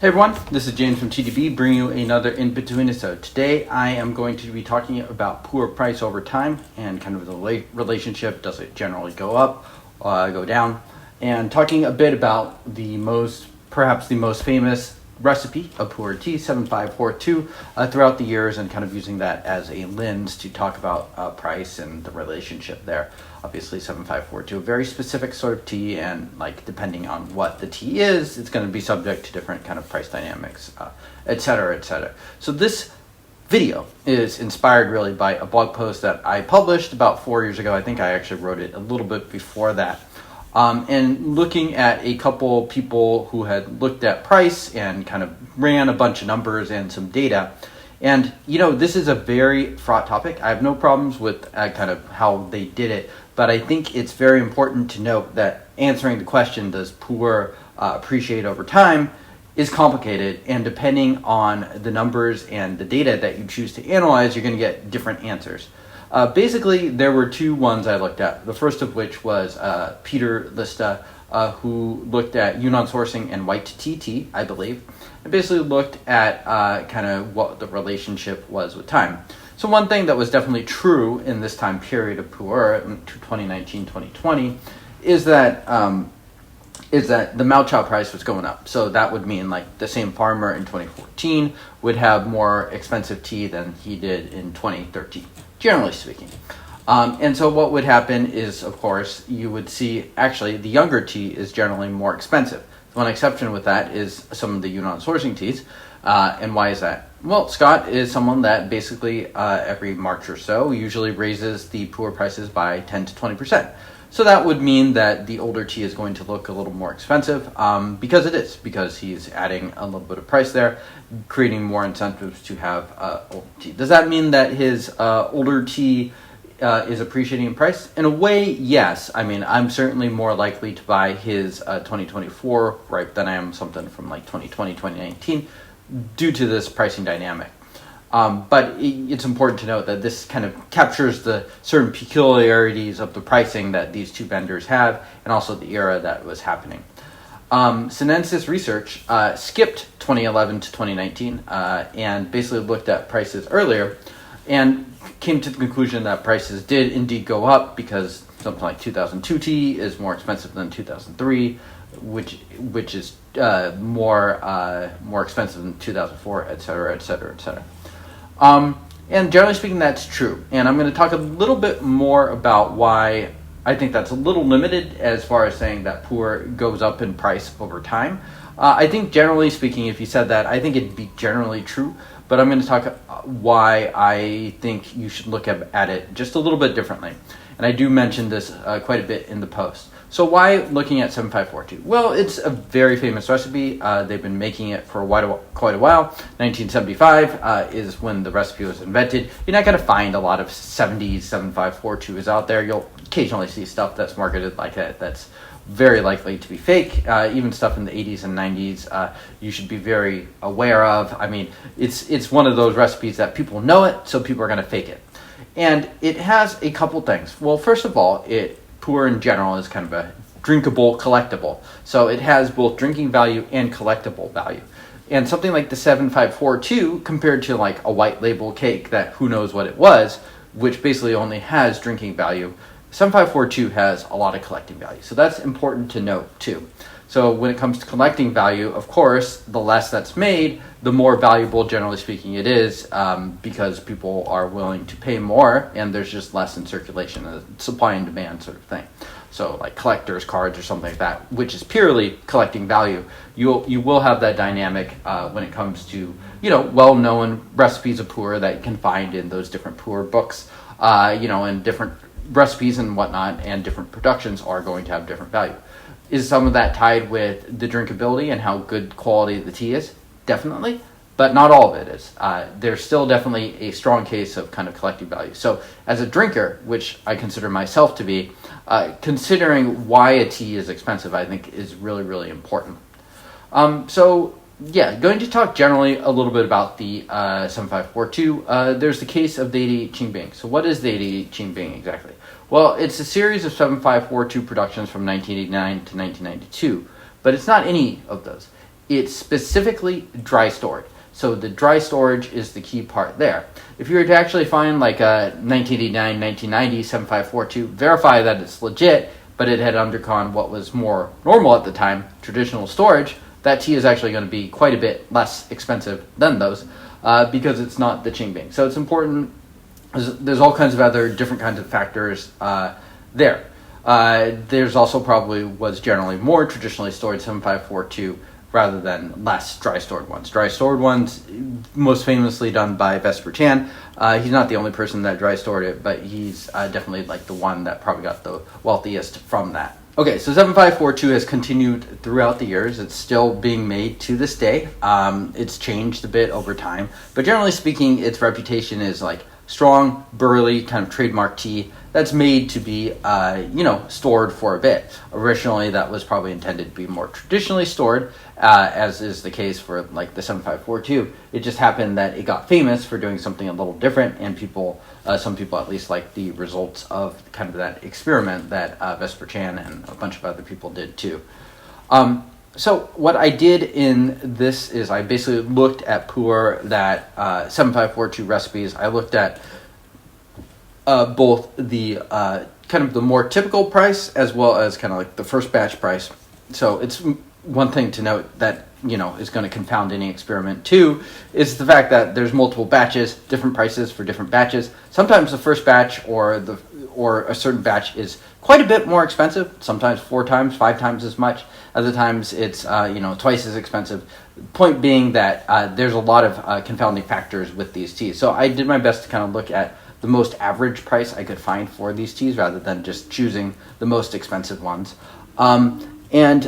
Hey everyone, this is James from TeaDB bringing you another Inbetweenisode. Today I am going to be talking about Pu'erh price over time and kind of the relationship. Does it generally go up, go down? And talking a bit about perhaps the most famous recipe of Pu'erh tea, 7542, throughout the years, and kind of using that as a lens to talk about price and the relationship there. Obviously 7542, a very specific sort of tea, and like depending on what the tea is, it's going to be subject to different kind of price dynamics, etc., etc. So this video is inspired really by a blog post that I published about 4 years ago. I think I actually wrote it a little bit before that. And looking at a couple people who had looked at price and kind of ran a bunch of numbers and some data. And, this is a very fraught topic. I have no problems with kind of how they did it, but I think it's very important to note that answering the question, does Pu'erh appreciate over time, is complicated, and depending on the numbers and the data that you choose to analyze, you're going to get different answers. Basically, there were two ones I looked at. The first of which was Peter Lista, who looked at Yunnan sourcing and white tea, I believe, and basically looked at kind of what the relationship was with time. So one thing that was definitely true in this time period of Pu'erh, 2019-2020, is that the Mao Chao price was going up. So that would mean like the same farmer in 2014 would have more expensive tea than he did in 2013. Generally speaking. And so what would happen is, of course, you would see actually the younger tea is generally more expensive. One exception with that is some of the Yunnan sourcing teas. And why is that? Well, Scott is someone that basically every March or so usually raises the Pu'erh prices by 10 to 20%. So that would mean that the older tea is going to look a little more expensive because he's adding a little bit of price there, creating more incentives to have older tea. Does that mean that his older tea is appreciating in price? In a way, yes. I mean, I'm certainly more likely to buy his 2024 ripe than I am something from like 2020, 2019 due to this pricing dynamic. But it's important to note that this kind of captures the certain peculiarities of the pricing that these two vendors have, and also the era that was happening. Sinensis Research skipped 2011 to 2019 and basically looked at prices earlier and came to the conclusion that prices did indeed go up because something like 2002 tea is more expensive than 2003, which is more expensive than 2004, etc., etc., etc. And generally speaking, that's true. And I'm going to talk a little bit more about why I think that's a little limited as far as saying that Pu'erh goes up in price over time. I think generally speaking, if you said that, I think it'd be generally true. But I'm going to talk why I think you should look at it just a little bit differently. And I do mention this quite a bit in the post. So why looking at 7542? Well, it's a very famous recipe. They've been making it for quite a while. 1975 is when the recipe was invented. You're not going to find a lot of 70s 7542s out there. You'll occasionally see stuff that's marketed like that that's very likely to be fake. Even stuff in the 80s and 90s you should be very aware of. I mean, it's one of those recipes that people know it, so people are going to fake it. And it has a couple things. Well, first of all, Pu'erh in general is kind of a drinkable collectible. So it has both drinking value and collectible value. And something like the 7542 compared to like a white label cake that who knows what it was, which basically only has drinking value, 7542 has a lot of collecting value. So that's important to note too. So when it comes to collecting value, of course, the less that's made, the more valuable, generally speaking, it is because people are willing to pay more and there's just less in circulation, a supply and demand sort of thing. So like collector's cards or something like that, which is purely collecting value, you will have that dynamic when it comes to well-known recipes of Pu'erh that you can find in those different Pu'erh books, and different recipes and whatnot, and different productions are going to have different value. Is some of that tied with the drinkability and how good quality the tea is? Definitely, but not all of it is. There's still definitely a strong case of kind of collecting value. So as a drinker, which I consider myself to be, considering why a tea is expensive, I think is really, really important. Going to talk generally a little bit about the 7542. There's the case of the 88 Qingbing. So what is the 88 Qingbing exactly? Well, it's a series of 7542 productions from 1989 to 1992, but it's not any of those. it's specifically dry stored. So the dry storage is the key part there. If you were to actually find like a 1989, 1990 7542, verify that it's legit, but it had undergone what was more normal at the time, traditional storage, that tea is actually going to be quite a bit less expensive than those because it's not the Qingbing. So it's important. There's all kinds of other different kinds of factors there. There's also probably was generally more traditionally stored 7542 rather than less dry stored ones. Dry stored ones, most famously done by Vesper Chan. He's not the only person that dry stored it, but he's definitely like the one that probably got the wealthiest from that. Okay, so 7542 has continued throughout the years. It's still being made to this day. It's changed a bit over time, but generally speaking, its reputation is like strong, burly, kind of trademark tea that's made to be, stored for a bit. Originally, that was probably intended to be more traditionally stored, as is the case for like the 7542. It just happened that it got famous for doing something a little different, and some people at least like the results of kind of that experiment that Vesper Chan and a bunch of other people did too. So what I did in this is I basically looked at Pu'erh, that 7542 recipes. I looked at both the kind of the more typical price as well as kind of like the first batch price. So it's one thing to note that is going to confound any experiment too is the fact that there's multiple batches, different prices for different batches. Sometimes the first batch or a certain batch is quite a bit more expensive, sometimes 4 times, 5 times as much. Other times it's twice as expensive. Point being that there's a lot of confounding factors with these teas. So I did my best to kind of look at the most average price I could find for these teas rather than just choosing the most expensive ones. And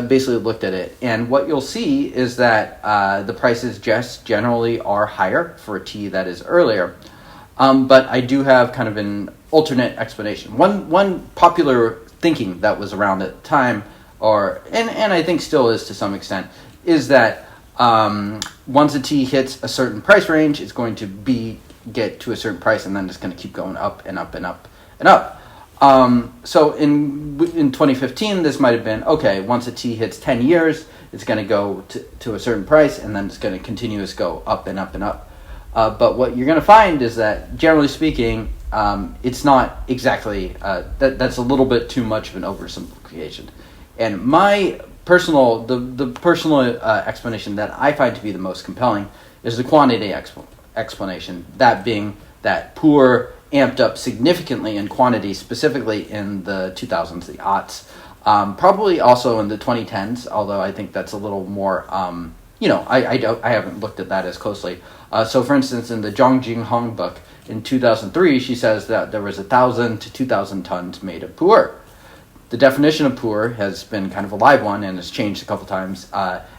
basically looked at it. And what you'll see is that the prices just generally are higher for a tea that is earlier. But I do have kind of an alternate explanation. One popular thinking that was around at the time, and I think still is to some extent, is that once a tea hits a certain price range, it's going to get to a certain price, and then it's going to keep going up and up and up and up. So in 2015, this might have been, okay, once a tea hits 10 years, it's going to go to a certain price, and then it's going to continuously go up and up and up. But what you're going to find is that, generally speaking, it's not exactly, that's a little bit too much of an oversimplification. And my personal, the personal explanation that I find to be the most compelling is the quantity explanation, that being that Pu'erh amped up significantly in quantity, specifically in the 2000s, the aughts, probably also in the 2010s, although I think that's a little more, I haven't looked at that as closely. So for instance, in the Zhang Jinghong book in 2003, she says that there was 1,000 to 2,000 tons made of Pu'erh. The definition of Pu'erh has been kind of a live one and has changed a couple times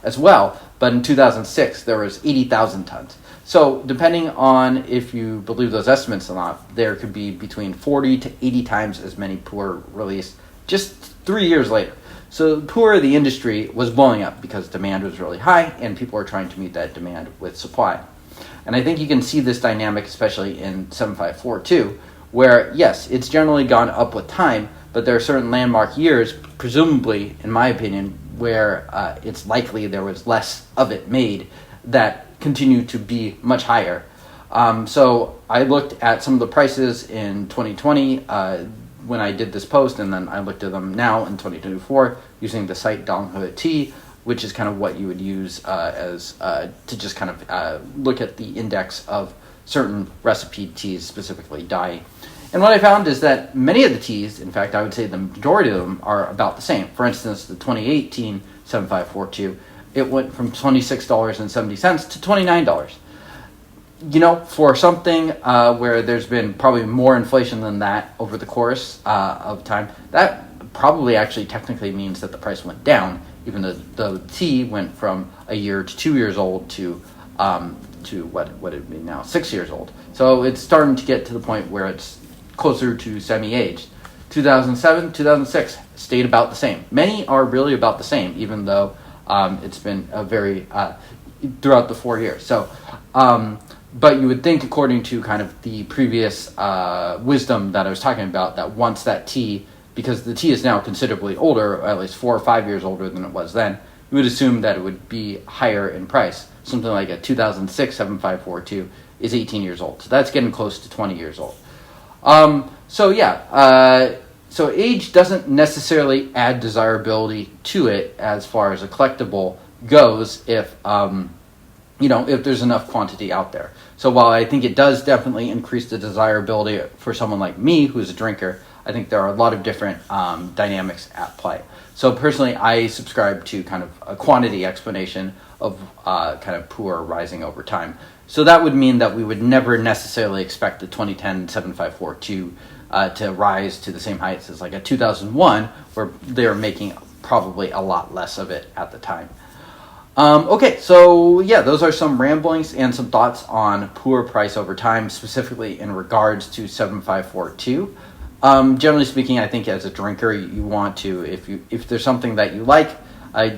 as well, but in 2006, there was 80,000 tons. So depending on if you believe those estimates or not, there could be between 40 to 80 times as many Pu'erh released just 3 years later. So Pu'erh, the industry, was blowing up because demand was really high and people were trying to meet that demand with supply. And I think you can see this dynamic especially in 7542, where yes, it's generally gone up with time, but there are certain landmark years, presumably, in my opinion, where it's likely there was less of it made that continue to be much higher. So I looked at some of the prices in 2020 when I did this post, and then I looked at them now in 2024 using the site Donghe Tea, which is kind of what you would use to just kind of look at the index of certain recipe teas, specifically dye. And what I found is that many of the teas, in fact, I would say the majority of them are about the same. For instance, the 2018 7542, it went from $26.70 to $29. For something where there's been probably more inflation than that over the course of time, that probably actually technically means that the price went down, even though the tea went from a year to 2 years old to what would it be now, 6 years old. So it's starting to get to the point where it's closer to semi-aged. 2007, 2006 stayed about the same. Many are really about the same, even though it's been a very throughout the 4 years. So, but you would think, according to kind of the previous wisdom that I was talking about, that once that tea, because the tea is now considerably older, or at least 4 or 5 years older than it was then, you would assume that it would be higher in price. Something like a 2006 7542 is 18 years old. So that's getting close to 20 years old. So age doesn't necessarily add desirability to it as far as a collectible goes if if there's enough quantity out there. So while I think it does definitely increase the desirability for someone like me who's a drinker, I think there are a lot of different dynamics at play. So personally, I subscribe to kind of a quantity explanation of kind of Pu'erh rising over time. So that would mean that we would never necessarily expect the 2010 7542 to rise to the same heights as like a 2001, where they were making probably a lot less of it at the time. Okay, so yeah, those are some ramblings and some thoughts on Pu'erh price over time, specifically in regards to 7542. Generally speaking, I think as a drinker, you want to, if there's something that you like,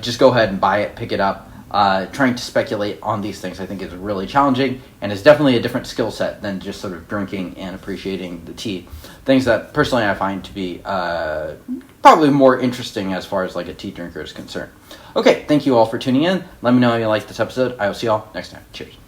just go ahead and buy it, pick it up. Trying to speculate on these things, I think, is really challenging, and is definitely a different skill set than just sort of drinking and appreciating the tea. Things that personally I find to be probably more interesting as far as like a tea drinker is concerned. Okay, thank you all for tuning in. Let me know if you like this episode. I will see you all next time. Cheers.